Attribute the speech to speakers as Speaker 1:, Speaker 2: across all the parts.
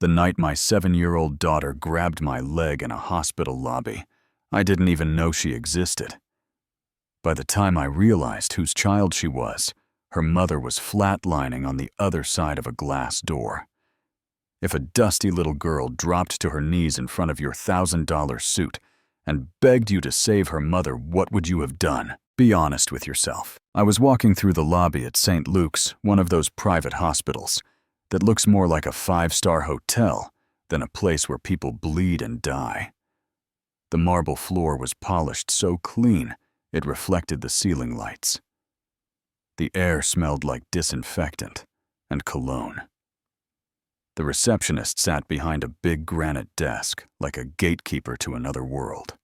Speaker 1: The night my 7-year-old daughter grabbed my leg in a hospital lobby, I didn't even know she existed. By the time I realized whose child she was, her mother was flatlining on the other side of a glass door. If a dusty little girl dropped to her knees in front of your $1,000 suit and begged you to save her mother, what would you have done? Be honest with yourself. I was walking through the lobby at St. Luke's, one of those private hospitals that looks more like a 5-star hotel than a place where people bleed and die. The marble floor was polished so clean it reflected the ceiling lights. The air smelled like disinfectant and cologne. The receptionist sat behind a big granite desk like a gatekeeper to another world.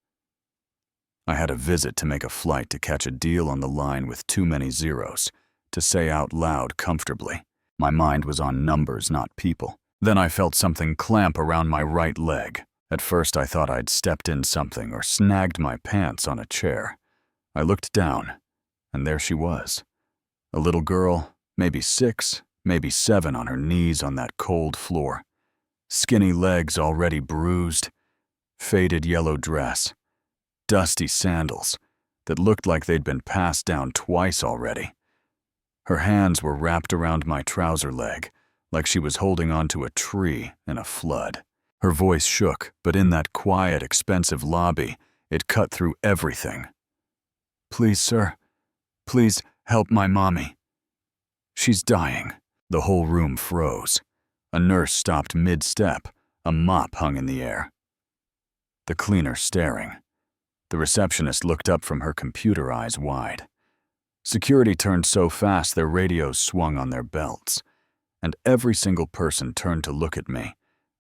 Speaker 1: I had a visit to make a flight to catch a deal on the line with too many zeros to say out loud comfortably. My mind was on numbers, not people. Then I felt something clamp around my right leg. At first I thought I'd stepped in something or snagged my pants on a chair. I looked down, and there she was. A little girl, maybe 6, maybe 7, on her knees on that cold floor. Skinny legs already bruised, faded yellow dress, dusty sandals that looked like they'd been passed down twice already. Her hands were wrapped around my trouser leg, like she was holding onto a tree in a flood. Her voice shook, but in that quiet, expensive lobby, it cut through everything. "Please, sir, please help my mommy. She's dying." The whole room froze. A nurse stopped mid-step, a mop hung in the air. The cleaner staring. The receptionist looked up from her computer, eyes wide. Security turned so fast their radios swung on their belts, and every single person turned to look at me,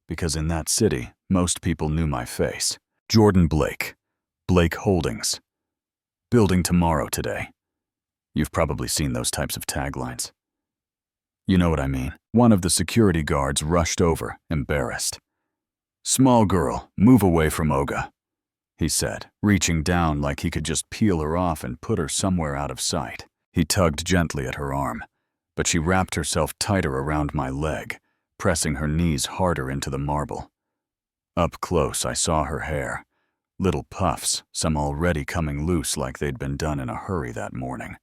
Speaker 1: because in that city, most people knew my face. Jordan Blake, Blake Holdings. Building tomorrow today. You've probably seen those types of taglines. You know what I mean. One of the security guards rushed over, embarrassed. "Small girl, move away from Olga," he said, reaching down like he could just peel her off and put her somewhere out of sight. He tugged gently at her arm, but she wrapped herself tighter around my leg, pressing her knees harder into the marble. Up close, I saw her hair. Little puffs, some already coming loose like they'd been done in a hurry that morning.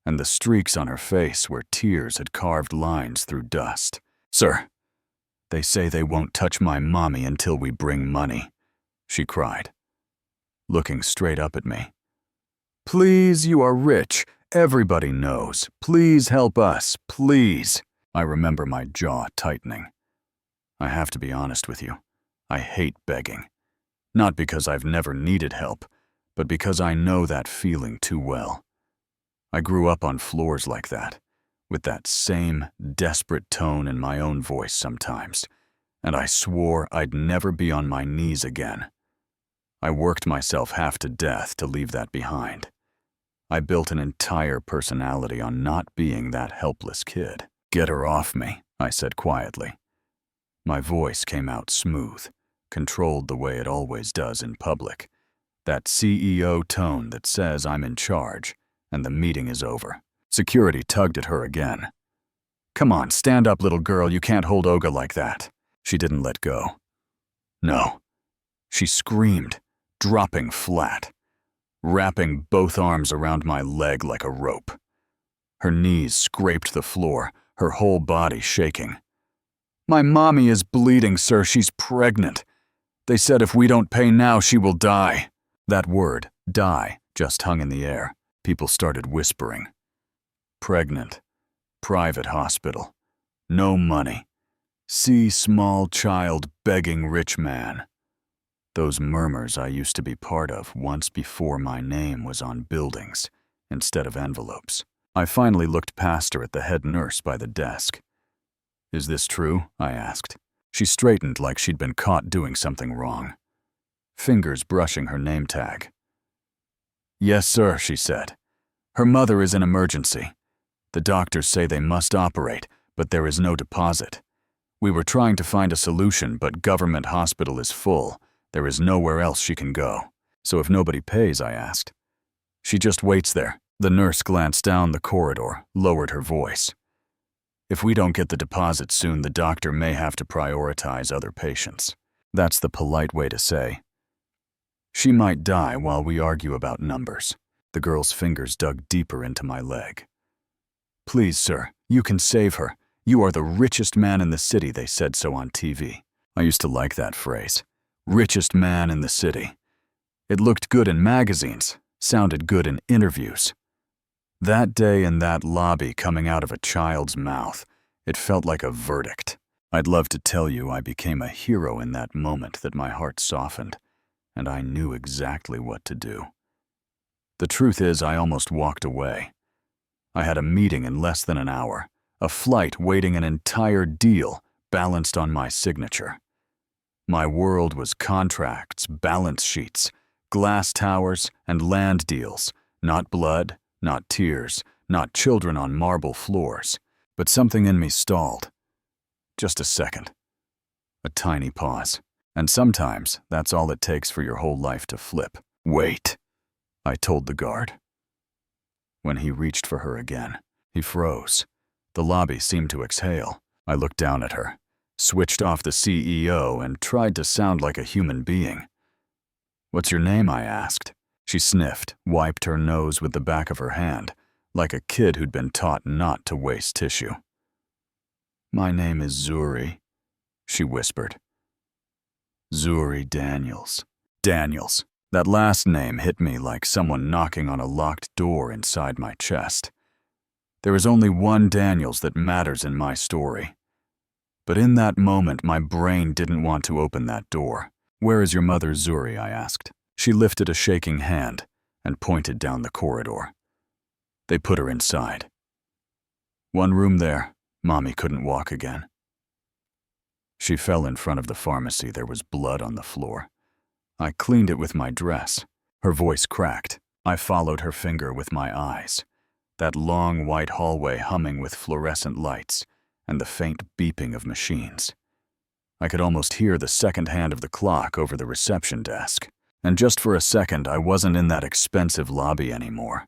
Speaker 1: And the streaks on her face where tears had carved lines through dust. "Sir, they say they won't touch my mommy until we bring money," she cried, looking straight up at me. "Please, you are rich. Everybody knows. Please help us, please." I remember my jaw tightening. I have to be honest with you. I hate begging. Not because I've never needed help, but because I know that feeling too well. I grew up on floors like that, with that same desperate tone in my own voice sometimes, and I swore I'd never be on my knees again. I worked myself half to death to leave that behind. I built an entire personality on not being that helpless kid. "Get her off me," I said quietly. My voice came out smooth, controlled the way it always does in public. That CEO tone that says I'm in charge, and the meeting is over. Security tugged at her again. "Come on, stand up, little girl. You can't hold Olga like that." She didn't let go. No. She screamed, dropping flat, wrapping both arms around my leg like a rope. Her knees scraped the floor, her whole body shaking. "My mommy is bleeding, sir. She's pregnant. They said if we don't pay now, she will die." That word, die, just hung in the air. People started whispering. Pregnant. Private hospital. No money. See small child begging rich man. Those murmurs I used to be part of once before my name was on buildings instead of envelopes. I finally looked past her at the head nurse by the desk. "Is this true?" I asked. She straightened like she'd been caught doing something wrong, fingers brushing her name tag. "Yes, sir," she said. "Her mother is in emergency. The doctors say they must operate, but there is no deposit. We were trying to find a solution, but government hospital is full. There is nowhere else she can go." "So if nobody pays," I asked. "She just waits there." The nurse glanced down the corridor, lowered her voice. If we don't get the deposit soon, the doctor may have to prioritize other patients. That's the polite way to say. She might die while we argue about numbers. The girl's fingers dug deeper into my leg. Please, sir, you can save her. You are the richest man in the city, they said so on TV. I used to like that phrase. Richest man in the city. It looked good in magazines, sounded good in interviews. That day in that lobby coming out of a child's mouth, it felt like a verdict. I'd love to tell you I became a hero in that moment, that my heart softened, and I knew exactly what to do. The truth is, I almost walked away. I had a meeting in less than an hour, a flight waiting, an entire deal balanced on my signature. My world was contracts, balance sheets, glass towers, and land deals, not blood, not tears, not children on marble floors. But something in me stalled. Just a second. A tiny pause. And sometimes that's all it takes for your whole life to flip. Wait, I told the guard. When he reached for her again, he froze. The lobby seemed to exhale. I looked down at her, switched off the CEO, and tried to sound like a human being. What's your name? I asked. She sniffed, wiped her nose with the back of her hand, like a kid who'd been taught not to waste tissue. My name is Zuri, she whispered. Zuri Daniels. Daniels. That last name hit me like someone knocking on a locked door inside my chest. There is only one Daniels that matters in my story. But in that moment, my brain didn't want to open that door. Where is your mother, Zuri? I asked. She lifted a shaking hand and pointed down the corridor. They put her inside. One room there. Mommy couldn't walk again. She fell in front of the pharmacy. There was blood on the floor. I cleaned it with my dress. Her voice cracked. I followed her finger with my eyes. That long white hallway humming with fluorescent lights and the faint beeping of machines. I could almost hear the second hand of the clock over the reception desk. And just for a second, I wasn't in that expensive lobby anymore.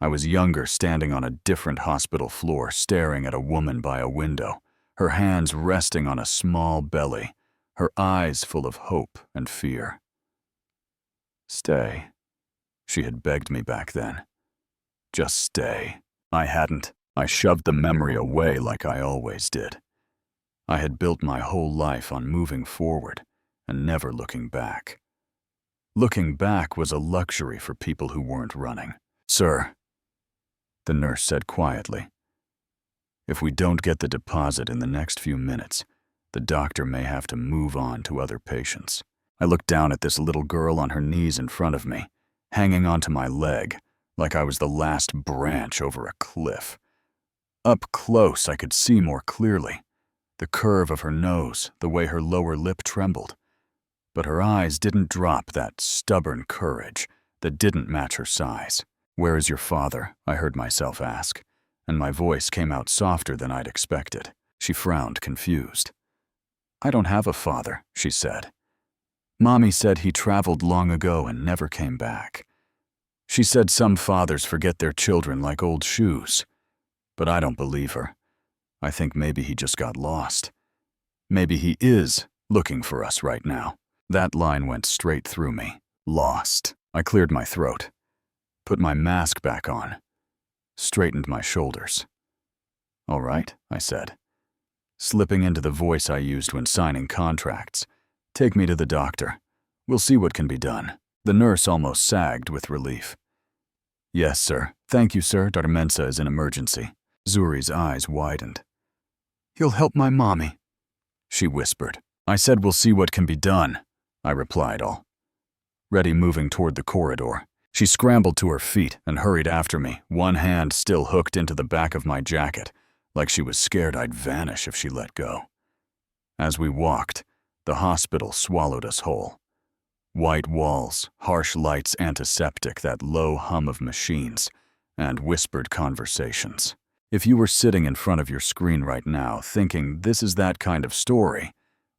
Speaker 1: I was younger, standing on a different hospital floor, staring at a woman by a window, her hands resting on a small belly, her eyes full of hope and fear. Stay. She had begged me back then. Just stay. I hadn't. I shoved the memory away like I always did. I had built my whole life on moving forward and never looking back. Looking back was a luxury for people who weren't running. Sir, the nurse said quietly, if we don't get the deposit in the next few minutes, the doctor may have to move on to other patients. I looked down at this little girl on her knees in front of me, hanging onto my leg like I was the last branch over a cliff. Up close, I could see more clearly. The curve of her nose, the way her lower lip trembled. But her eyes didn't drop that stubborn courage that didn't match her size. Where is your father? I heard myself ask, and my voice came out softer than I'd expected. She frowned, confused. I don't have a father, she said. Mommy said he traveled long ago and never came back. She said some fathers forget their children like old shoes. But I don't believe her. I think maybe he just got lost. Maybe he is looking for us right now. That line went straight through me. Lost. I cleared my throat, put my mask back on, straightened my shoulders. All right, I said, slipping into the voice I used when signing contracts. Take me to the doctor. We'll see what can be done. The nurse almost sagged with relief. Yes, sir. Thank you, sir. Dr. Mensah is an emergency. Zuri's eyes widened. You'll help my mommy, she whispered. I said we'll see what can be done, I replied, all ready, moving toward the corridor. She scrambled to her feet and hurried after me, one hand still hooked into the back of my jacket, like she was scared I'd vanish if she let go. As we walked, the hospital swallowed us whole. White walls, harsh lights, antiseptic, that low hum of machines, and whispered conversations. If you were sitting in front of your screen right now thinking this is that kind of story,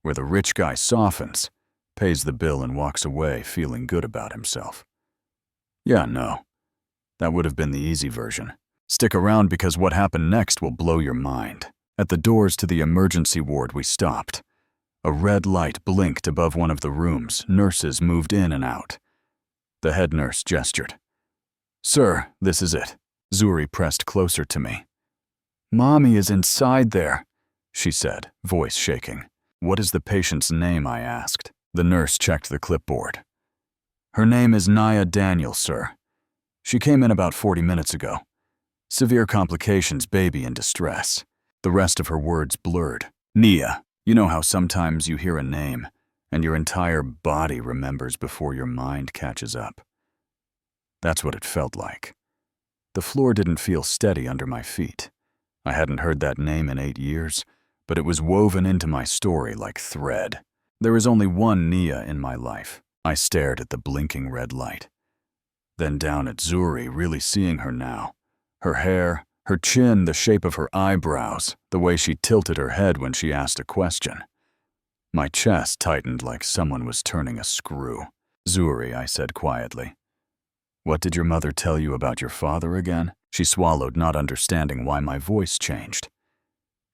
Speaker 1: where the rich guy softens, pays the bill and walks away feeling good about himself. Yeah, no. That would have been the easy version. Stick around because what happened next will blow your mind. At the doors to the emergency ward, we stopped. A red light blinked above one of the rooms. Nurses moved in and out. The head nurse gestured. "Sir, this is it." Zuri pressed closer to me. "Mommy is inside there," she said, voice shaking. "What is the patient's name?" I asked. The nurse checked the clipboard. "Her name is Naya Daniel, sir. She came in about 40 minutes ago. Severe complications, baby in distress." The rest of her words blurred. "Nia, you know how sometimes you hear a name and your entire body remembers before your mind catches up? That's what it felt like. The floor didn't feel steady under my feet. I hadn't heard that name in 8 years, but it was woven into my story like thread. There is only one Nia in my life. I stared at the blinking red light. Then down at Zuri, really seeing her now. Her hair, her chin, the shape of her eyebrows, the way she tilted her head when she asked a question. My chest tightened like someone was turning a screw. "Zuri," I said quietly. "What did your mother tell you about your father again?" She swallowed, not understanding why my voice changed.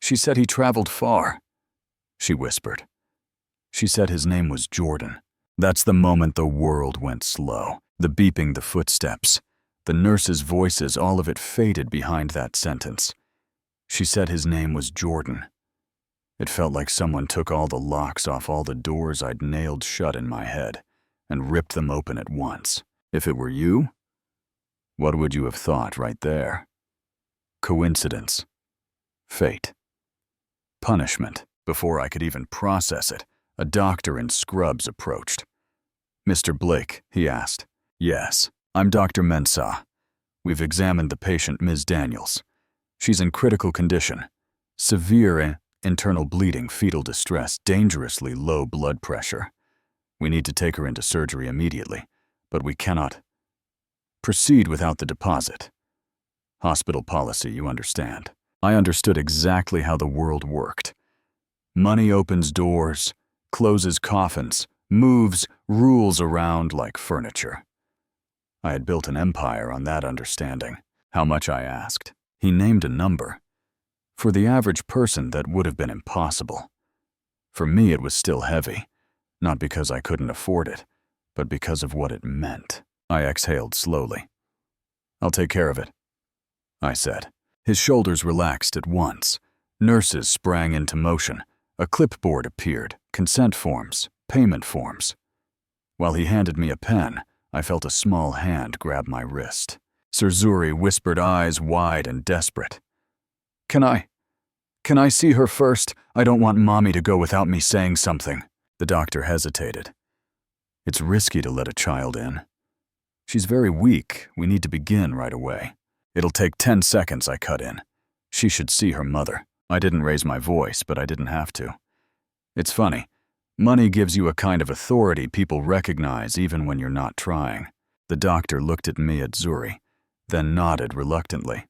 Speaker 1: "She said he traveled far," she whispered. "She said his name was Jordan." That's the moment the world went slow. The beeping, the footsteps, the nurses' voices, all of it faded behind that sentence. She said his name was Jordan. It felt like someone took all the locks off all the doors I'd nailed shut in my head and ripped them open at once. If it were you, what would you have thought right there? Coincidence. Fate. Punishment. Before I could even process it, a doctor in scrubs approached. "Mr. Blake," he asked. "Yes, I'm Dr. Mensah. We've examined the patient, Ms. Daniels. She's in critical condition. Severe internal bleeding, fetal distress, dangerously low blood pressure. We need to take her into surgery immediately, but we cannot proceed without the deposit. Hospital policy, you understand." I understood exactly how the world worked. Money opens doors, closes coffins, moves rules around like furniture. I had built an empire on that understanding. "How much?" I asked. He named a number. For the average person, that would have been impossible. For me, it was still heavy, not because I couldn't afford it, but because of what it meant. I exhaled slowly. "I'll take care of it," I said. His shoulders relaxed at once. Nurses sprang into motion. A clipboard appeared, consent forms, payment forms. While he handed me a pen, I felt a small hand grab my wrist. Sir Zuri whispered, eyes wide and desperate. Can I see her first? I don't want Mommy to go without me saying something." The doctor hesitated. "It's risky to let a child in. She's very weak. We need to begin right away." "It'll take 10 seconds," I cut in. "She should see her mother." I didn't raise my voice, but I didn't have to. It's funny. Money gives you a kind of authority people recognize even when you're not trying. The doctor looked at me, at Zuri, then nodded reluctantly.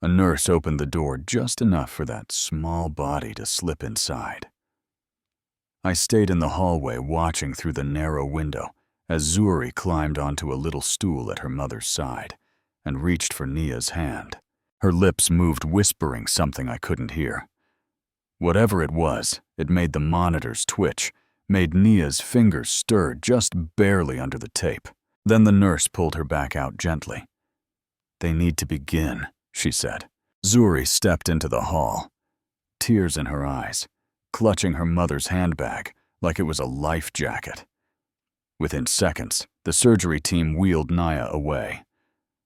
Speaker 1: A nurse opened the door just enough for that small body to slip inside. I stayed in the hallway watching through the narrow window as Zuri climbed onto a little stool at her mother's side and reached for Nia's hand. Her lips moved, whispering something I couldn't hear. Whatever it was, it made the monitors twitch, made Nia's fingers stir just barely under the tape. Then the nurse pulled her back out gently. "They need to begin," she said. Zuri stepped into the hall, tears in her eyes, clutching her mother's handbag like it was a life jacket. Within seconds, the surgery team wheeled Nia away.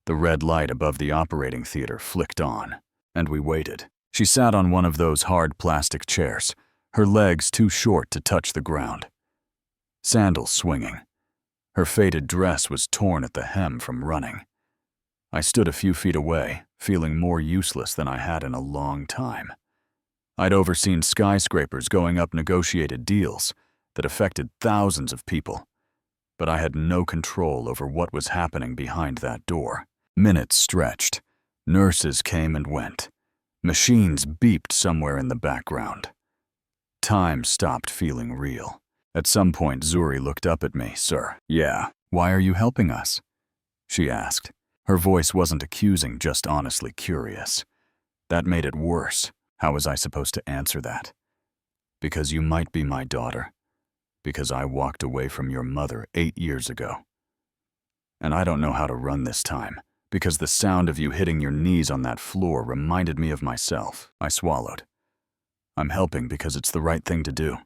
Speaker 1: The red light above the operating theater flicked on, and we waited. She sat on one of those hard plastic chairs, her legs too short to touch the ground. Sandals swinging. Her faded dress was torn at the hem from running. I stood a few feet away, feeling more useless than I had in a long time. I'd overseen skyscrapers going up negotiated deals that affected thousands of people, but I had no control over what was happening behind that door. Minutes stretched. Nurses came and went. Machines beeped somewhere in the background. Time stopped feeling real. At some point, Zuri looked up at me. "Sir." "Yeah, why are you helping us?" she asked. Her voice wasn't accusing, just honestly curious. That made it worse. How was I supposed to answer that? Because you might be my daughter. Because I walked away from your mother 8 years ago. And I don't know how to run this time, because the sound of you hitting your knees on that floor reminded me of myself. I swallowed. I'm helping because it's the right thing to do,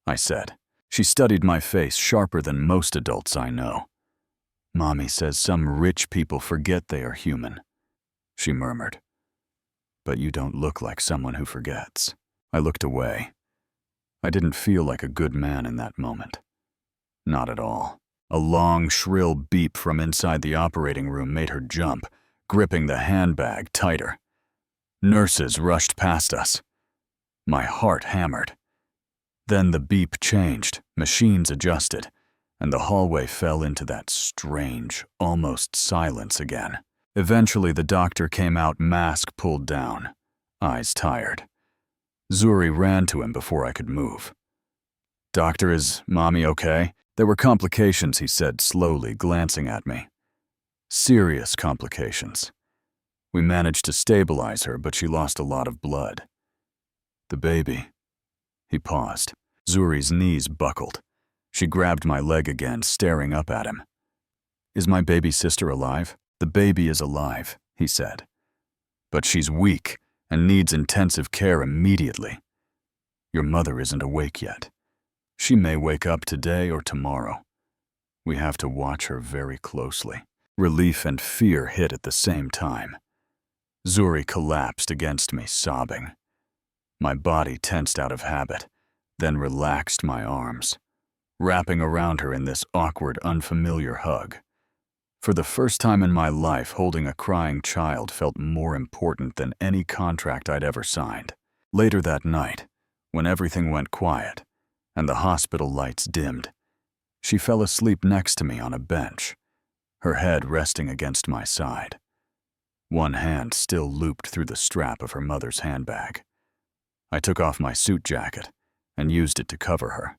Speaker 1: I said. She studied my face sharper than most adults I know. Mommy says some rich people forget they are human, she murmured. But you don't look like someone who forgets. I looked away. I didn't feel like a good man in that moment. Not at all. A long, shrill beep from inside the operating room made her jump, gripping the handbag tighter. Nurses rushed past us. My heart hammered. Then the beep changed, machines adjusted, and the hallway fell into that strange, almost silence again. Eventually, the doctor came out, mask pulled down, eyes tired. Zuri ran to him before I could move. "Doctor, is Mommy okay?" "There were complications," he said slowly, glancing at me. "Serious complications. We managed to stabilize her, but she lost a lot of blood. The baby." He paused. Zuri's knees buckled. She grabbed my leg again, staring up at him. "Is my baby sister alive?" "The baby is alive," he said. "But she's weak and needs intensive care immediately. Your mother isn't awake yet. She may wake up today or tomorrow. We have to watch her very closely." Relief and fear hit at the same time. Zuri collapsed against me, sobbing. My body tensed out of habit, then relaxed my arms, wrapping around her in this awkward, unfamiliar hug. For the first time in my life, holding a crying child felt more important than any contract I'd ever signed. Later that night, when everything went quiet and the hospital lights dimmed, she fell asleep next to me on a bench, her head resting against my side. One hand still looped through the strap of her mother's handbag. I took off my suit jacket and used it to cover her.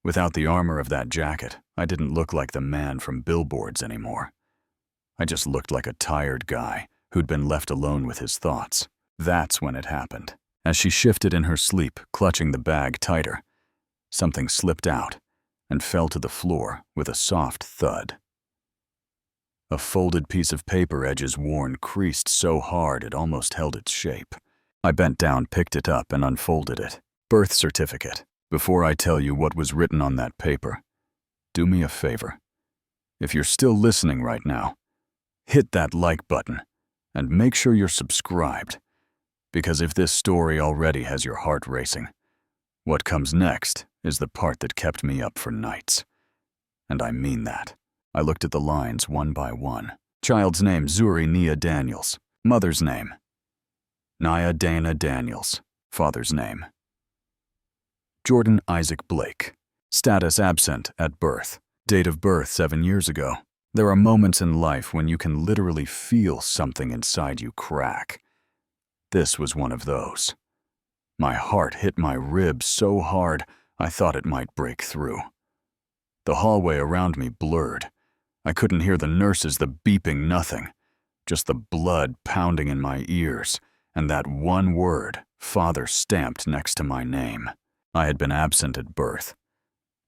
Speaker 1: Without the armor of that jacket, I didn't look like the man from billboards anymore. I just looked like a tired guy who'd been left alone with his thoughts. That's when it happened. As she shifted in her sleep, clutching the bag tighter, something slipped out and fell to the floor with a soft thud. A folded piece of paper, edges worn, creased so hard it almost held its shape. I bent down, picked it up, and unfolded it. Birth certificate. Before I tell you what was written on that paper, do me a favor. If you're still listening right now, hit that like button and make sure you're subscribed. Because if this story already has your heart racing, what comes next is the part that kept me up for nights. And I mean that. I looked at the lines one by one. Child's name, Zuri Nia Daniels. Mother's name, Nia Dana Daniels. Father's name, Jordan Isaac Blake. Status absent at birth. Date of birth 7 years ago. There are moments in life when you can literally feel something inside you crack. This was one of those. My heart hit my ribs so hard I thought it might break through. The hallway around me blurred. I couldn't hear the nurses, the beeping, nothing. Just the blood pounding in my ears, and that one word, father, stamped next to my name. I had been absent at birth.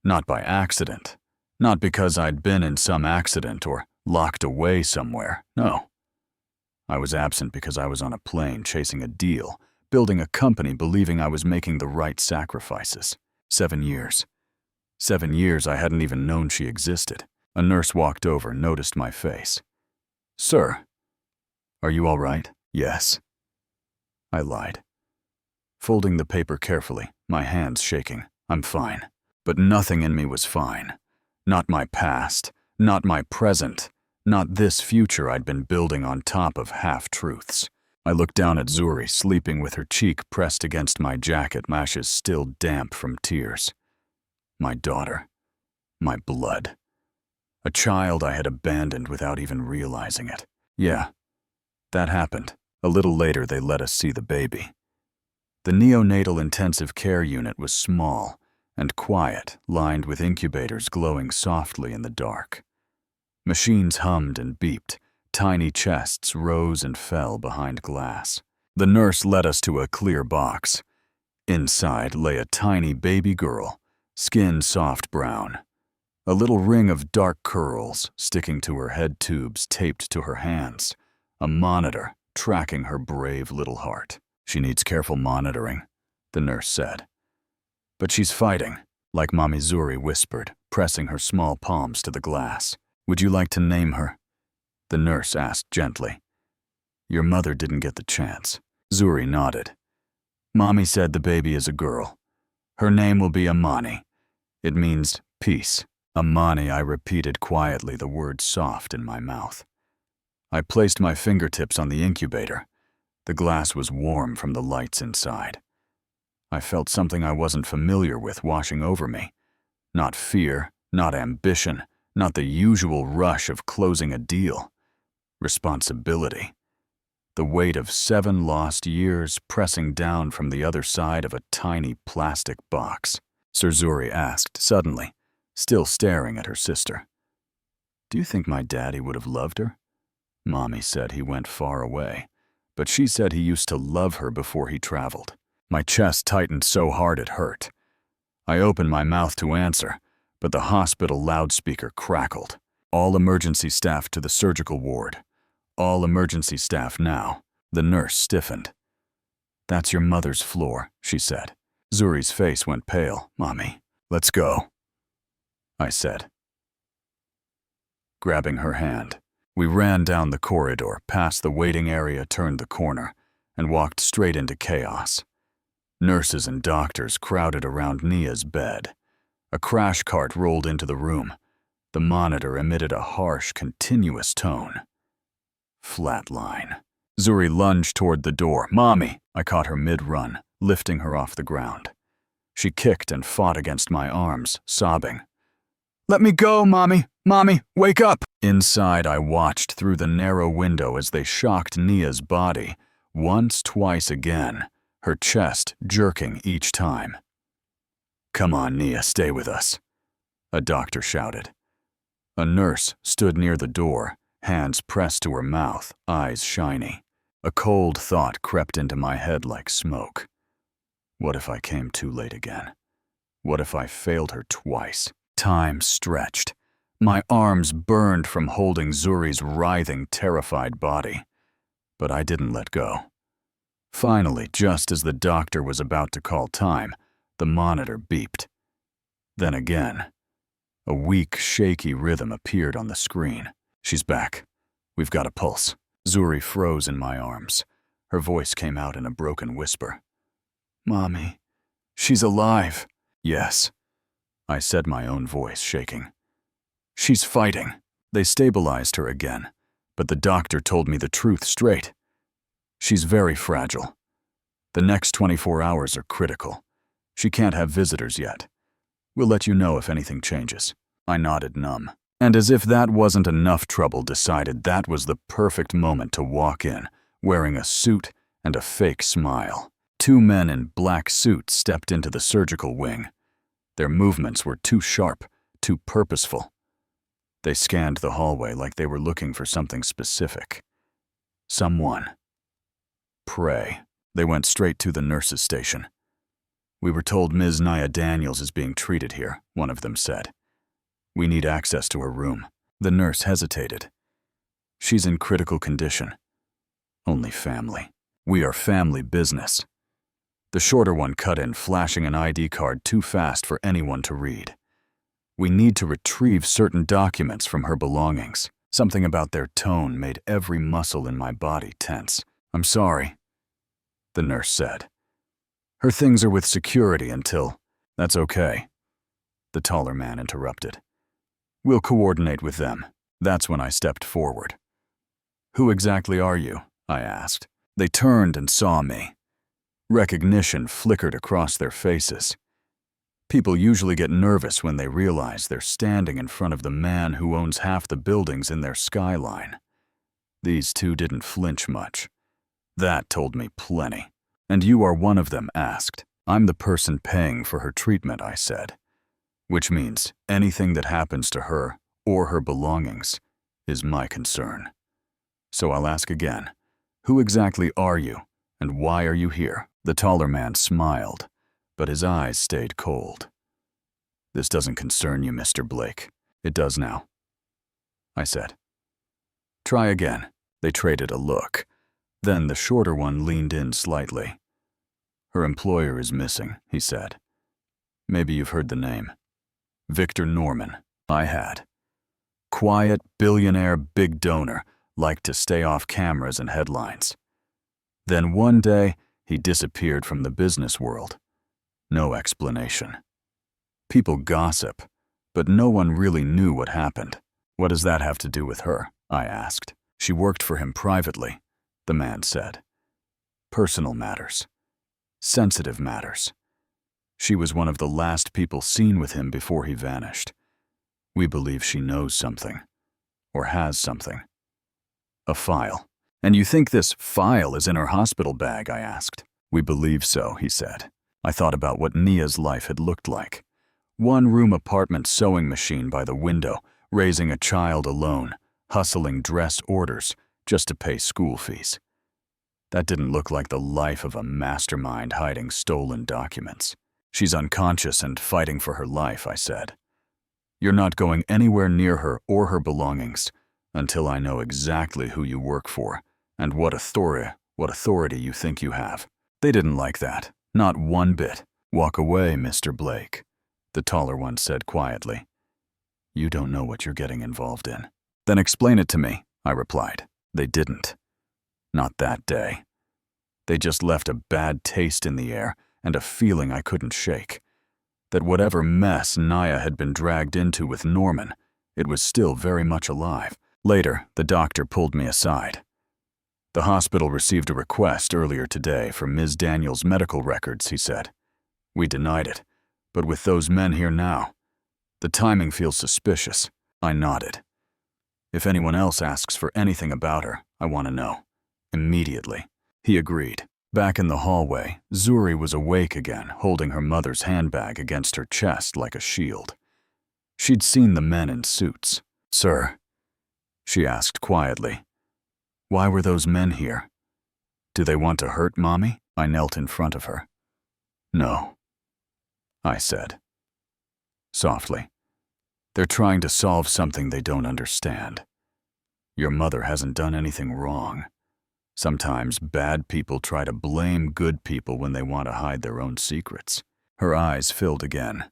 Speaker 1: Not by accident. Not because I'd been in some accident or locked away somewhere. No. I was absent because I was on a plane chasing a deal, building a company, believing I was making the right sacrifices. 7 years. 7 years I hadn't even known she existed. A nurse walked over, noticed my face. "Sir, are you all right?" "Yes." I lied. Folding the paper carefully, my hands shaking. "I'm fine." But nothing in me was fine. Not my past, not my present, not this future I'd been building on top of half-truths. I looked down at Zuri, sleeping with her cheek pressed against my jacket, lashes still damp from tears. My daughter. My blood. A child I had abandoned without even realizing it. Yeah, that happened. A little later, they let us see the baby. The neonatal intensive care unit was small and quiet, lined with incubators glowing softly in the dark. Machines hummed and beeped. Tiny chests rose and fell behind glass. The nurse led us to a clear box. Inside lay a tiny baby girl, skin soft brown. A little ring of dark curls sticking to her head tubes taped to her hands. A monitor tracking her brave little heart. She needs careful monitoring, the nurse said. But she's fighting, like Mommy Zuri whispered, pressing her small palms to the glass. Would you like to name her? The nurse asked gently. Your mother didn't get the chance. Zuri nodded. Mommy said the baby is a girl. Her name will be Amani. It means peace. Amani, I repeated quietly, the word soft in my mouth. I placed my fingertips on the incubator. The glass was warm from the lights inside. I felt something I wasn't familiar with washing over me. Not fear, not ambition, not the usual rush of closing a deal. Responsibility. The weight of 7 lost years pressing down from the other side of a tiny plastic box. Sir Zuri asked suddenly, still staring at her sister. Do you think my daddy would have loved her? Mommy said he went far away, but she said he used to love her before he traveled. My chest tightened so hard it hurt. I opened my mouth to answer, but the hospital loudspeaker crackled. All emergency staff to the surgical ward. All emergency staff now. The nurse stiffened. That's your mother's floor, she said. Zuri's face went pale. Mommy, let's go, I said, grabbing her hand. We ran down the corridor, past the waiting area, turned the corner, and walked straight into chaos. Nurses and doctors crowded around Nia's bed. A crash cart rolled into the room. The monitor emitted a harsh, continuous tone. Flatline. Zuri lunged toward the door. Mommy! I caught her mid-run, lifting her off the ground. She kicked and fought against my arms, sobbing. Let me go, Mommy! Mommy, wake up! Inside, I watched through the narrow window as they shocked Nia's body, once, twice again, her chest jerking each time. Come on, Nia, stay with us, a doctor shouted. A nurse stood near the door, hands pressed to her mouth, eyes shiny. A cold thought crept into my head like smoke. What if I came too late again? What if I failed her twice? Time stretched. My arms burned from holding Zuri's writhing, terrified body. But I didn't let go. Finally, just as the doctor was about to call time, the monitor beeped. Then again. A weak, shaky rhythm appeared on the screen. She's back. We've got a pulse. Zuri froze in my arms. Her voice came out in a broken whisper. Mommy, she's alive. Yes, I said, my own voice shaking. She's fighting. They stabilized her again, but the doctor told me the truth straight. She's very fragile. The next 24 hours are critical. She can't have visitors yet. We'll let you know if anything changes. I nodded numb. And as if that wasn't enough trouble, decided that was the perfect moment to walk in, wearing a suit and a fake smile. 2 men in black suits stepped into the surgical wing. Their movements were too sharp, too purposeful. They scanned the hallway like they were looking for something specific. Someone. Pray. They went straight to the nurse's station. We were told Ms. Nia Daniels is being treated here, one of them said. We need access to her room. The nurse hesitated. She's in critical condition. Only family. We are family business. The shorter one cut in, flashing an ID card too fast for anyone to read. We need to retrieve certain documents from her belongings. Something about their tone made every muscle in my body tense. I'm sorry, the nurse said. Her things are with security until... That's okay, the taller man interrupted. We'll coordinate with them. That's when I stepped forward. Who exactly are you? I asked. They turned and saw me. Recognition flickered across their faces. People usually get nervous when they realize they're standing in front of the man who owns half the buildings in their skyline. These two didn't flinch much. That told me plenty. And you are one of them, asked. I'm the person paying for her treatment, I said. Which means anything that happens to her or her belongings is my concern. So I'll ask again. Who exactly are you, And why are you here? The taller man smiled, but his eyes stayed cold. This doesn't concern you, Mr. Blake. It does now, I said. Try again. They traded a look. Then the shorter one leaned in slightly. Her employer is missing, he said. Maybe you've heard the name. Victor Norman. I had. Quiet, billionaire, big donor, liked to stay off cameras and headlines. Then one day, he disappeared from the business world. No explanation. People gossip, but no one really knew what happened. What does that have to do with her? I asked. She worked for him privately, the man said. Personal matters. Sensitive matters. She was one of the last people seen with him before he vanished. We believe she knows something, or has something. A file. And you think this file is in her hospital bag, I asked. We believe so, he said. I thought about what Nia's life had looked like. One-room apartment sewing machine by the window, raising a child alone, hustling dress orders just to pay school fees. That didn't look like the life of a mastermind hiding stolen documents. She's unconscious and fighting for her life, I said. You're not going anywhere near her or her belongings until I know exactly who you work for and what authority you think you have. They didn't like that, not one bit. Walk away, Mr. Blake, the taller one said quietly. You don't know what you're getting involved in. Then explain it to me, I replied. They didn't. Not that day. They just left a bad taste in the air and a feeling I couldn't shake. That whatever mess Nia had been dragged into with Norman, it was still very much alive. Later, the doctor pulled me aside. The hospital received a request earlier today for Ms. Daniels' medical records, he said. We denied it, but with those men here now, the timing feels suspicious. I nodded. If anyone else asks for anything about her, I want to know. Immediately. He agreed. Back in the hallway, Zuri was awake again, holding her mother's handbag against her chest like a shield. She'd seen the men in suits. Sir, she asked quietly, why were those men here? Do they want to hurt Mommy? I knelt in front of her. No, I said, softly. They're trying to solve something they don't understand. Your mother hasn't done anything wrong. Sometimes bad people try to blame good people when they want to hide their own secrets. Her eyes filled again.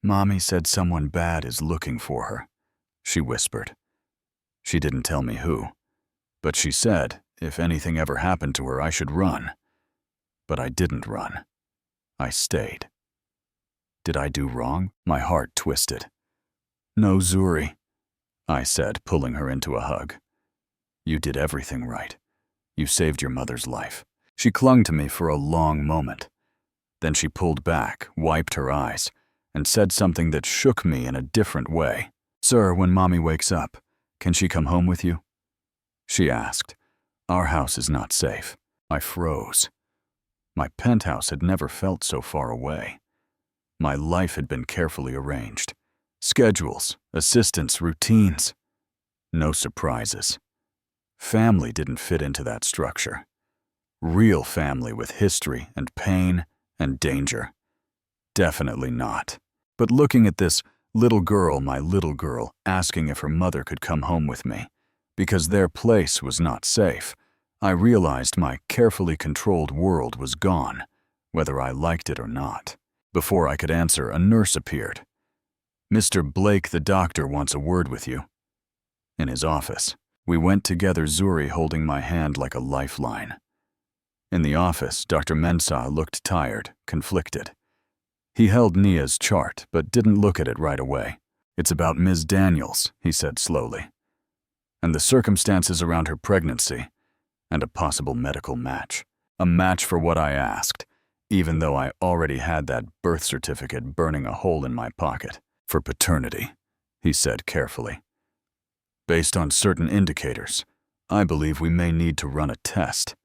Speaker 1: Mommy said someone bad is looking for her, she whispered. She didn't tell me who, but she said if anything ever happened to her, I should run. But I didn't run. I stayed. Did I do wrong? My heart twisted. No, Zuri, I said, pulling her into a hug. You did everything right. You saved your mother's life. She clung to me for a long moment. Then she pulled back, wiped her eyes, and said something that shook me in a different way. Sir, when Mommy wakes up, can she come home with you? She asked. Our house is not safe. I froze. My penthouse had never felt so far away. My life had been carefully arranged. Schedules, assistants, routines. No surprises. Family didn't fit into that structure. Real family with history and pain and danger. Definitely not. But looking at this little girl, my little girl, asking if her mother could come home with me, because their place was not safe, I realized my carefully controlled world was gone, whether I liked it or not. Before I could answer, a nurse appeared. Mr. Blake, the doctor, wants a word with you. In his office. We went together, Zuri holding my hand like a lifeline. In the office, Dr. Mensah looked tired, conflicted. He held Nia's chart, but didn't look at it right away. It's about Ms. Daniels, he said slowly, and the circumstances around her pregnancy, and a possible medical match. A match for what I asked, even though I already had that birth certificate burning a hole in my pocket. For paternity, he said carefully. Based on certain indicators, I believe we may need to run a test.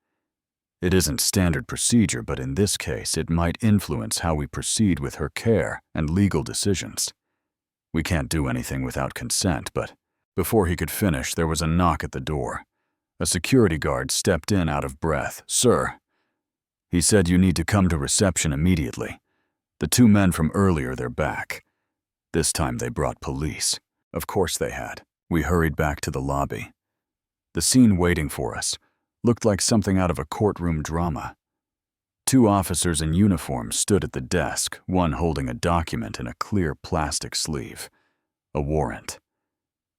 Speaker 1: It isn't standard procedure, but in this case, it might influence how we proceed with her care and legal decisions. We can't do anything without consent, but before he could finish, there was a knock at the door. A security guard stepped in out of breath. "Sir," he said, "you need to come to reception immediately. The two men from earlier, they're back." This time they brought police. Of course they had. We hurried back to the lobby. The scene waiting for us looked like something out of a courtroom drama. Two officers in uniform stood at the desk, one holding a document in a clear plastic sleeve. A warrant.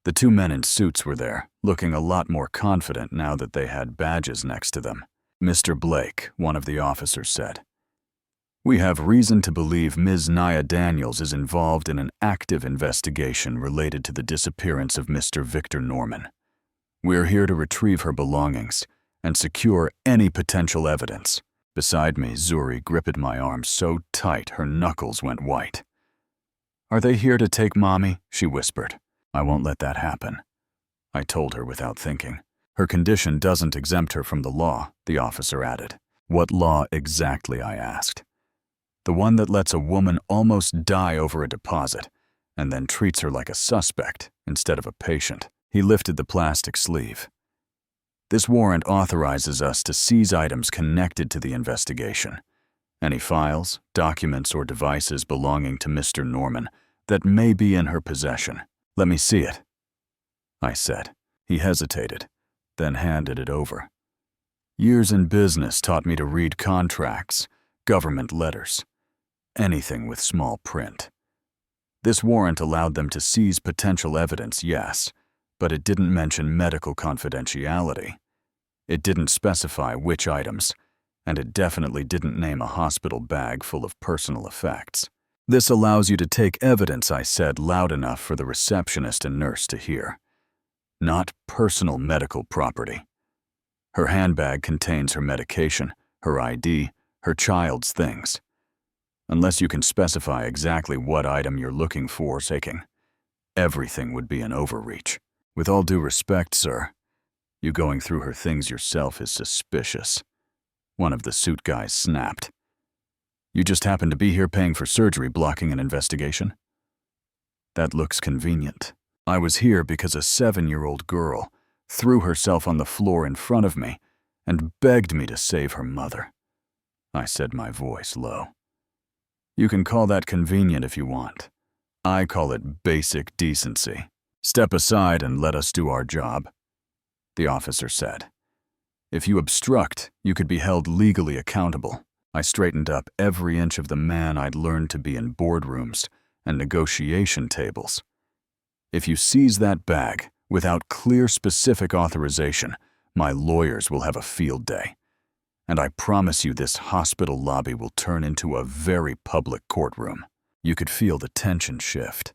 Speaker 1: The two men in suits were there, looking a lot more confident now that they had badges next to them. "Mr. Blake," one of the officers said, "we have reason to believe Ms. Nia Daniels is involved in an active investigation related to the disappearance of Mr. Victor Norman. We're here to retrieve her belongings and secure any potential evidence." Beside me, Zuri gripped my arm so tight her knuckles went white. "Are they here to take Mommy?" she whispered. "I won't let that happen," I told her without thinking. "Her condition doesn't exempt her from the law," the officer added. "What law exactly?" I asked. "The one that lets a woman almost die over a deposit and then treats her like a suspect instead of a patient." He lifted the plastic sleeve. "This warrant authorizes us to seize items connected to the investigation. Any files, documents, or devices belonging to Mr. Norman that may be in her possession." "Let me see it," I said. He hesitated, then handed it over. Years in business taught me to read contracts, government letters, anything with small print. This warrant allowed them to seize potential evidence, yes, but it didn't mention medical confidentiality. It didn't specify which items, and it definitely didn't name a hospital bag full of personal effects. "This allows you to take evidence," I said loud enough for the receptionist and nurse to hear. "Not personal medical property. Her handbag contains her medication, her ID, her child's things. Unless you can specify exactly what item you're looking for taking, everything would be an overreach. With all due respect, sir, you going through her things yourself is suspicious," one of the suit guys snapped. "You just happen to be here paying for surgery, blocking an investigation?" "That looks convenient. I was here because a 7-year-old girl threw herself on the floor in front of me and begged me to save her mother," I said, my voice low. "You can call that convenient if you want. I call it basic decency. Step aside and let us do our job," the officer said. "If you obstruct, you could be held legally accountable." I straightened up every inch of the man I'd learned to be in boardrooms and negotiation tables. "If you seize that bag without clear, specific authorization, my lawyers will have a field day. And I promise you this hospital lobby will turn into a very public courtroom." You could feel the tension shift.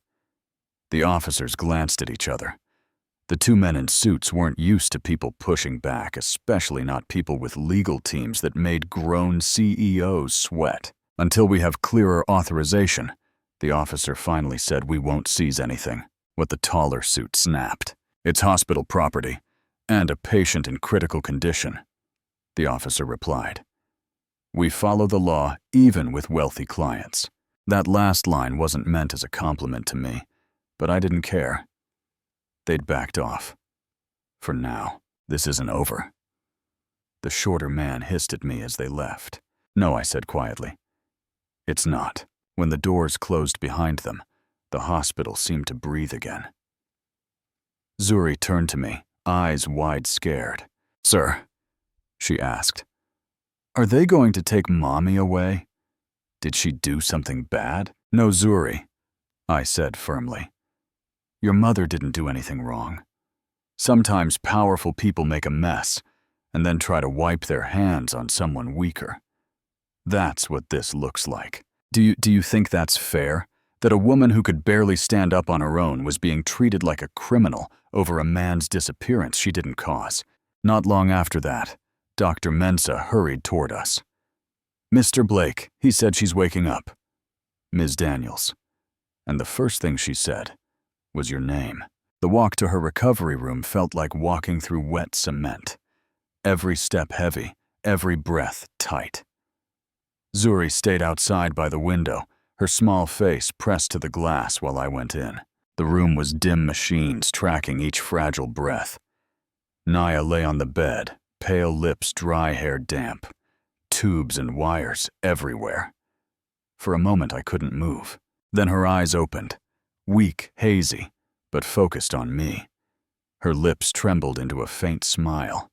Speaker 1: The officers glanced at each other. The two men in suits weren't used to people pushing back, especially not people with legal teams that made grown CEOs sweat. "Until we have clearer authorization," the officer finally said, "we won't seize anything." What the taller suit snapped. "It's hospital property, and a patient in critical condition," the officer replied. "We follow the law even with wealthy clients." That last line wasn't meant as a compliment to me, but I didn't care. They'd backed off. For now, this isn't over. The shorter man hissed at me as they left. "No," I said quietly. "It's not." When the doors closed behind them, the hospital seemed to breathe again. Zuri turned to me, eyes wide scared. "Sir," she asked, "are they going to take Mommy away? Did she do something bad?" "No, Zuri," I said firmly. "Your mother didn't do anything wrong. Sometimes powerful people make a mess and then try to wipe their hands on someone weaker. That's what this looks like. Do you think that's fair? That a woman who could barely stand up on her own was being treated like a criminal over a man's disappearance she didn't cause?" Not long after that, Dr. Mensah hurried toward us. "Mr. Blake," he said, "she's waking up. Ms. Daniels." And the first thing she said was your name. The walk to her recovery room felt like walking through wet cement. Every step heavy, every breath tight. Zuri stayed outside by the window, her small face pressed to the glass while I went in. The room was dim machines tracking each fragile breath. Naya lay on the bed, pale lips, dry hair damp, tubes and wires everywhere. For a moment I couldn't move. Then her eyes opened, weak, hazy, but focused on me. Her lips trembled into a faint smile.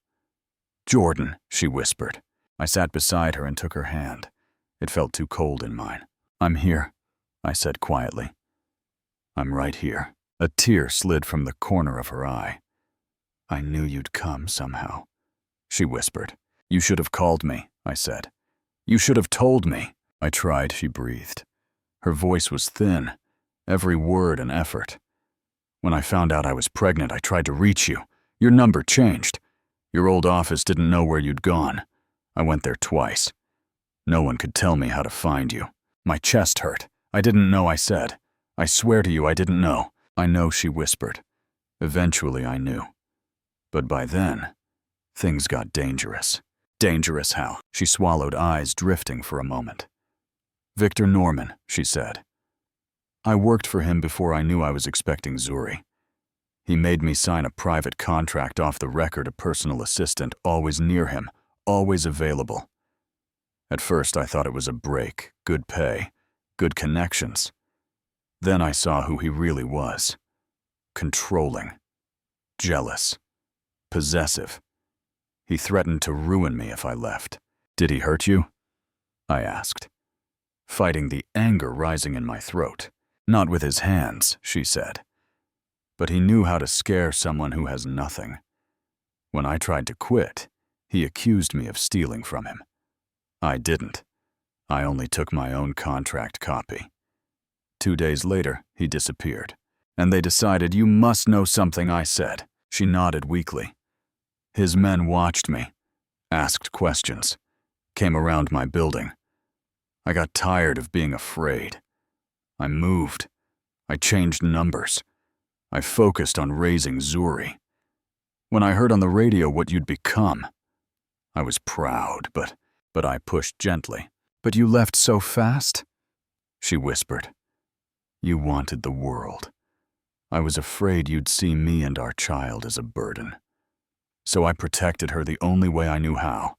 Speaker 1: "Jordan," she whispered. I sat beside her and took her hand. It felt too cold in mine. "I'm here," I said quietly. "I'm right here." A tear slid from the corner of her eye. "I knew you'd come somehow," she whispered. "You should have called me," I said. "You should have told me." I tried, she breathed. Her voice was thin, every word an effort. "When I found out I was pregnant, I tried to reach you. Your number changed. Your old office didn't know where you'd gone. I went there twice. No one could tell me how to find you. My chest hurt. I didn't know," I said. "I swear to you I didn't know." "I know," she whispered. Eventually I knew. But by then, things got dangerous. "Dangerous how?" She swallowed, eyes drifting for a moment. "Victor Norman," she said. "I worked for him before I knew I was expecting Zuri. He made me sign a private contract off the record, a personal assistant, always near him, always available. At first I thought it was a break, good pay, good connections. Then I saw who he really was. Controlling, jealous, possessive. He threatened to ruin me if I left." "Did he hurt you?" I asked, fighting the anger rising in my throat. "Not with his hands," she said. "But he knew how to scare someone who has nothing. When I tried to quit, he accused me of stealing from him. I didn't. I only took my own contract copy. 2 days later, he disappeared. And they decided, you must know something," I said. She nodded weakly. "His men watched me, asked questions, came around my building. I got tired of being afraid. I moved. I changed numbers. I focused on raising Zuri. When I heard on the radio what you'd become, I was proud, but I pushed gently. But you left so fast?" she whispered. "You wanted the world. I was afraid you'd see me and our child as a burden. So I protected her the only way I knew how.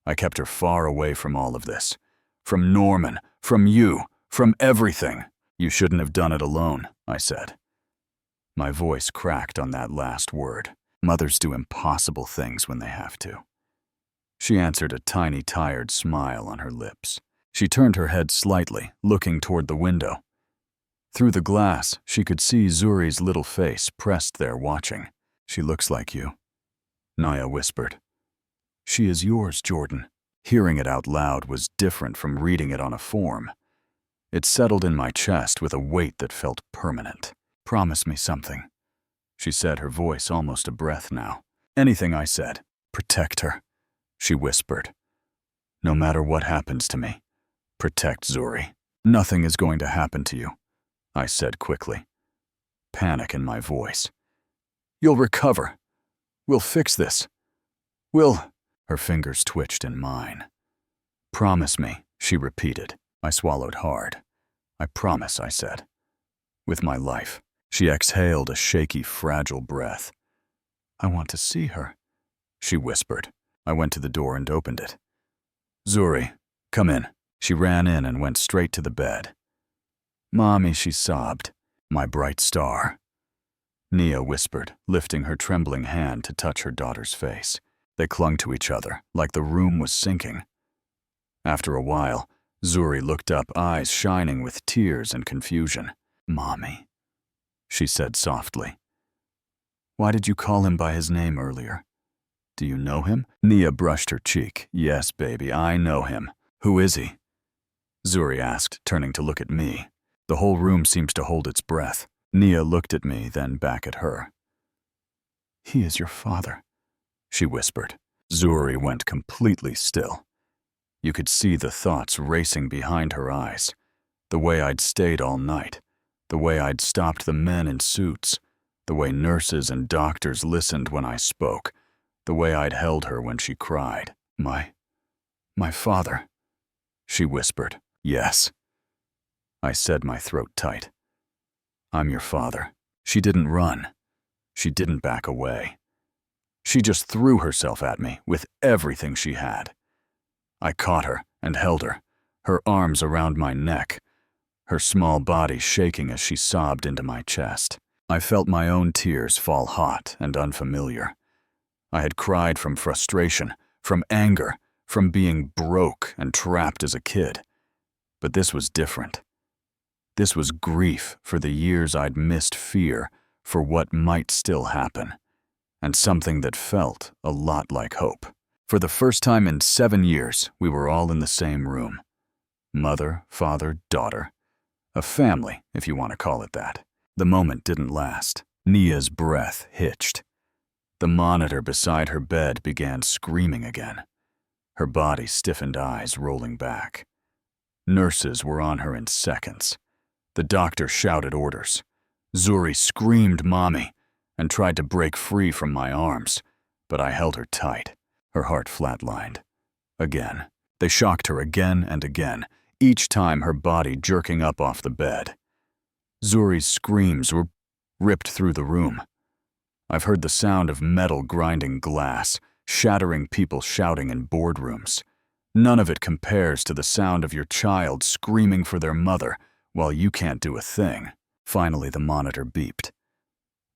Speaker 1: I kept her far away from all of this. From Norman, from you, from everything." "You shouldn't have done it alone," I said. My voice cracked on that last word. Mothers do impossible things when they have to. She answered, a tiny, tired smile on her lips. She turned her head slightly, looking toward the window. Through the glass, she could see Zuri's little face pressed there watching. "She looks like you," Naya whispered. "She is yours, Jordan." Hearing it out loud was different from reading it on a form. It settled in my chest with a weight that felt permanent. "Promise me something," she said, her voice almost a breath now. "Anything," I said. "Protect her," she whispered. "No matter what happens to me, protect Zuri." "Nothing is going to happen to you," I said quickly, panic in my voice. "You'll recover. We'll fix this. We'll—" Her fingers twitched in mine. "Promise me," she repeated. I swallowed hard. "I promise," I said. "With my life." She exhaled a shaky, fragile breath. "I want to see her," she whispered. I went to the door and opened it. "Zuri, come in." She ran in and went straight to the bed. "Mommy," she sobbed. "My bright star," Nia whispered, lifting her trembling hand to touch her daughter's face. They clung to each other, like the room was sinking. After a while, Zuri looked up, eyes shining with tears and confusion. "Mommy," she said softly. "Why did you call him by his name earlier? Do you know him?" Nia brushed her cheek. "Yes, baby, I know him." "Who is he?" Zuri asked, turning to look at me. The whole room seems to hold its breath. Nia looked at me, then back at her. "He is your father," she whispered. Zuri went completely still. You could see the thoughts racing behind her eyes. The way I'd stayed all night. The way I'd stopped the men in suits. The way nurses and doctors listened when I spoke. The way I'd held her when she cried. My father," she whispered. "Yes." I said, my throat tight. "I'm your father." She didn't run. She didn't back away. She just threw herself at me with everything she had. I caught her and held her arms around my neck, her small body shaking as she sobbed into my chest. I felt my own tears fall hot and unfamiliar. I had cried from frustration, from anger, from being broke and trapped as a kid. But this was different. This was grief for the years I'd missed fear for what might still happen, and something that felt a lot like hope. For the first time in 7 years, we were all in the same room. Mother, father, daughter. A family, if you want to call it that. The moment didn't last. Nia's breath hitched. The monitor beside her bed began screaming again, her body's stiffened eyes rolling back. Nurses were on her in seconds. The doctor shouted orders. Zuri screamed "Mommy," and tried to break free from my arms, but I held her tight. Her heart flatlined. Again. They shocked her again and again, each time her body jerking up off the bed. Zuri's screams were ripped through the room. I've heard the sound of metal grinding glass, shattering people shouting in boardrooms. None of it compares to the sound of your child screaming for their mother while you can't do a thing. Finally, the monitor beeped.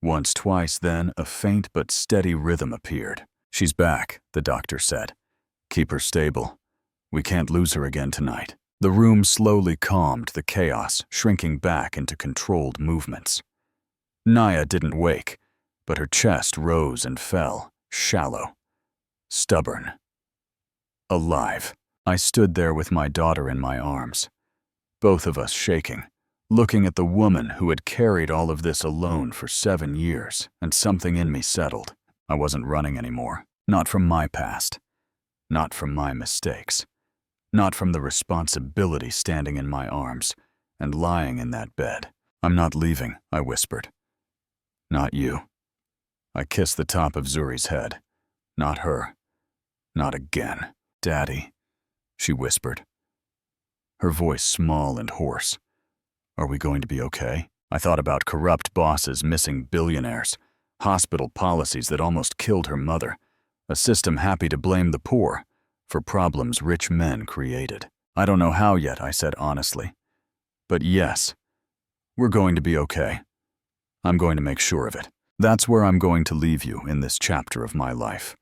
Speaker 1: Once, twice, then a faint but steady rhythm appeared. "She's back," the doctor said. "Keep her stable. We can't lose her again tonight." The room slowly calmed the chaos, shrinking back into controlled movements. Nia didn't wake, but her chest rose and fell, shallow, stubborn, alive. I stood there with my daughter in my arms, both of us shaking, looking at the woman who had carried all of this alone for 7 years, and something in me settled. I wasn't running anymore, not from my past, not from my mistakes. Not from the responsibility standing in my arms and lying in that bed. "I'm not leaving," I whispered. "Not you." I kissed the top of Zuri's head. "Not her. Not again." "Daddy," she whispered, her voice small and hoarse. "Are we going to be okay?" I thought about corrupt bosses missing billionaires, hospital policies that almost killed her mother, a system happy to blame the poor for problems rich men created. "I don't know how yet," I said honestly. "But yes, we're going to be okay. I'm going to make sure of it. That's where I'm going to leave you in this chapter of my life.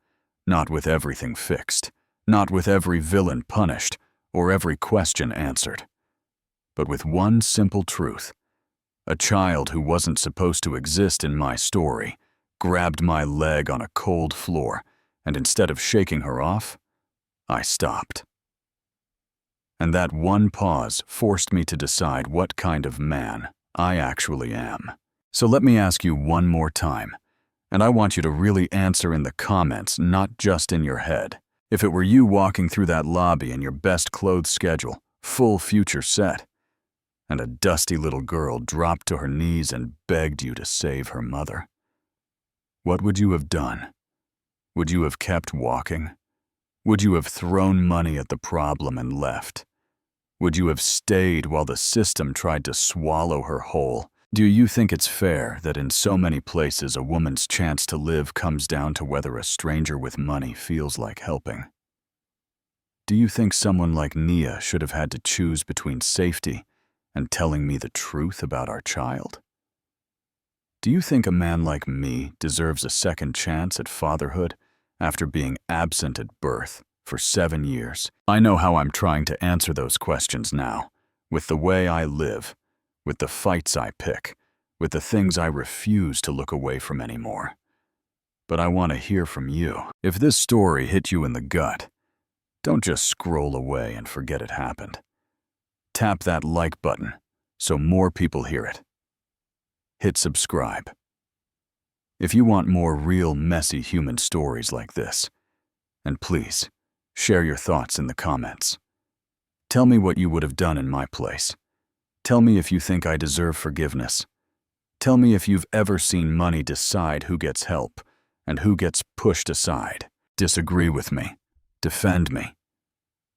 Speaker 1: Not with everything fixed, not with every villain punished or every question answered, but with one simple truth. A child who wasn't supposed to exist in my story grabbed my leg on a cold floor, and instead of shaking her off, I stopped. And that one pause forced me to decide what kind of man I actually am. So let me ask you one more time, and I want you to really answer in the comments, not just in your head. If it were you walking through that lobby in your best clothes schedule, full future set, and a dusty little girl dropped to her knees and begged you to save her mother, what would you have done? Would you have kept walking? Would you have thrown money at the problem and left? Would you have stayed while the system tried to swallow her whole? Do you think it's fair that in so many places a woman's chance to live comes down to whether a stranger with money feels like helping? Do you think someone like Nia should have had to choose between safety and telling me the truth about our child? Do you think a man like me deserves a second chance at fatherhood after being absent at birth for 7 years? I know how I'm trying to answer those questions now, with the way I live, with the fights I pick, with the things I refuse to look away from anymore. But I want to hear from you. If this story hit you in the gut, don't just scroll away and forget it happened. Tap that like button so more people hear it. Hit subscribe. If you want more real, messy human stories like this, and please, share your thoughts in the comments. Tell me what you would have done in my place. Tell me if you think I deserve forgiveness. Tell me if you've ever seen money decide who gets help and who gets pushed aside. Disagree with me. Defend me.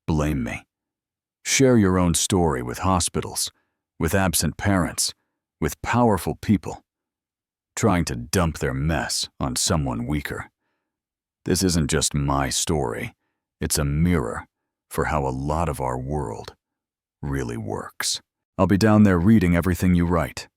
Speaker 1: Blame me. Share your own story with hospitals, with absent parents, with powerful people, trying to dump their mess on someone weaker. This isn't just my story. It's a mirror for how a lot of our world really works. I'll be down there reading everything you write.